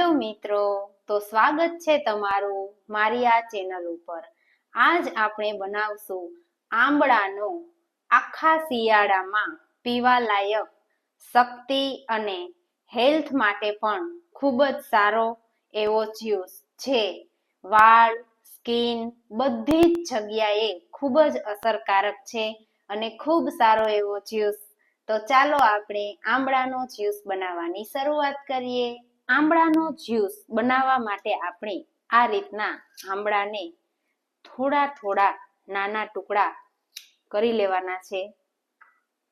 Hello મિત્રો, તો સ્વાગત છે તમારું મારી આ ચેનલ ઉપર। આજ આપણે બનાવશું આંબળાનો આખા શિયાળામાં પીવા લાયક શક્તિ અને હેલ્થ માટે પણ ખૂબ જ સારો એવો જ્યુસ છે। વાળ, સ્કિન બધી જ જગ્યાએ ખૂબ જ અસરકારક છે અને ખૂબ સારો એવો જ્યુસ। તો ચાલો આપણે આંબળાનો જ્યુસ બનાવવાની શરૂઆત કરીએ। આંબળાનો જ્યુસ બનાવવા માટે આપણે આ રીતના આંબળાને થોડા થોડા નાના ટુકડા કરી લેવાના છે,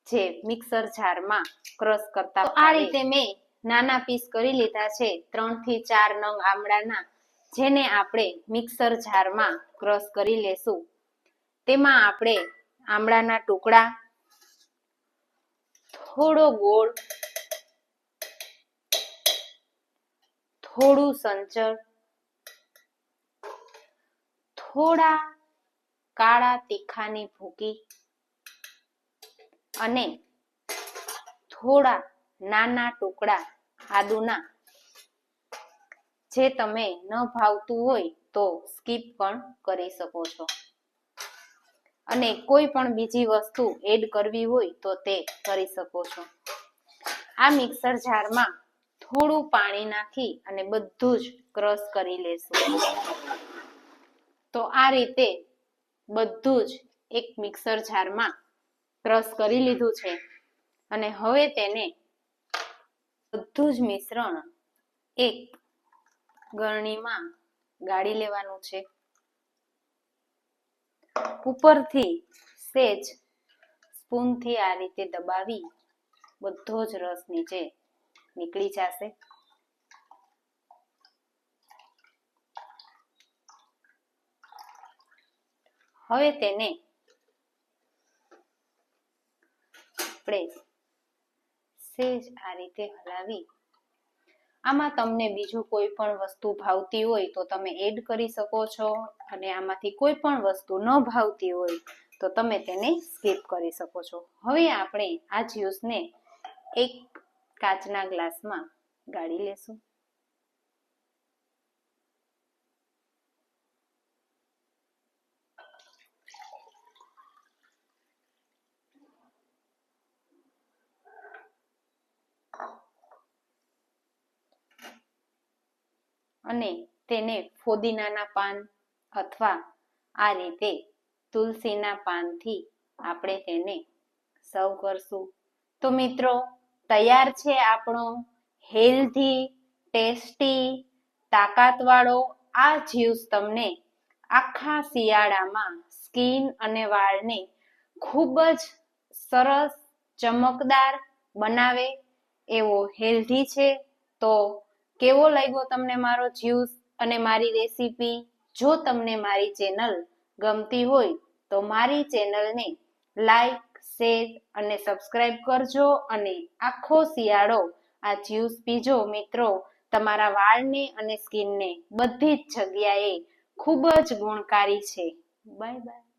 જે મિક્સર જારમાં ક્રશ કરતા આ રીતે મેં નાના પીસ કરી લીધા છે। 3 થી 4 નંગ આંબળાના, જેને આપણે મિક્સર જારમાં ક્રશ કરી લેશું। તેમાં આપણે આંબળાના ટુકડા, થોડો ગોળ, થોડું સંચળ, થોડા કાળા તીખાની ભૂકી અને થોડા નાના ટુકડા આદુના, જે તમે ન ભાવતું હોય તો સ્કીપ પણ કરી શકો છો અને કોઈ પણ બીજી વસ્તુ એડ કરવી હોય તો તે કરી શકો છો। આ મિક્સર જારમાં થોડું પાણી નાખી અને બધું જ ક્રશ કરી લેશું। તો આ રીતે બધું જ એક મિક્સર જારમાં ક્રશ કરી લીધું છે અને હવે તેને બધું જ મિશ્રણ એક ગળણીમાં ગાળી લેવાનું છે। ઉપરથી સેજ સ્પૂનથી આ રીતે દબાવી બધો જ રસ નીચે નીકળી જશે। હવે તેને આપણે સેજ આ રીતે હલાવી, આમાં તમને બીજું કોઈ પણ વસ્તુ ભાવતી હોય તો તમે એડ કરી શકો છો અને આમાંથી કોઈ પણ વસ્તુ ન ભાવતી હોય તો તમે તેને સ્કીપ કરી શકો છો। હવે આપણે આ જ્યુસને એક કાચના ગ્લાસમાં ગાળી લેશું। અને તેને ફોદીનાના પાન અથવા આ રીતે તુલસીના પાનથી આપણે તેને સર્વ કરશું। તો મિત્રો, તૈયાર છે આપણો હેલ્ધી, ટેસ્ટી, તાકાતવાળો આ જ્યુસ। તમને આખા શિયાળામાં સ્કિન અને વાળને ખૂબ જ સરસ, ચમકદાર બનાવે એવો હેલ્ધી છે। તો કેવો લાગ્યો તમને મારો જ્યુસ અને મારી રેસીપી? જો તમને મારી ચેનલ ગમતી હોય તો મારી ચેનલને લાઈક, શેર અને સબસ્ક્રાઈબ કરજો અને આખો શિયાળો આ જ્યુસ પીજો મિત્રો। તમારા વાળને અને સ્કિનને બધી જ જગ્યાએ ખૂબ જ ગુણકારી છે। Bye bye.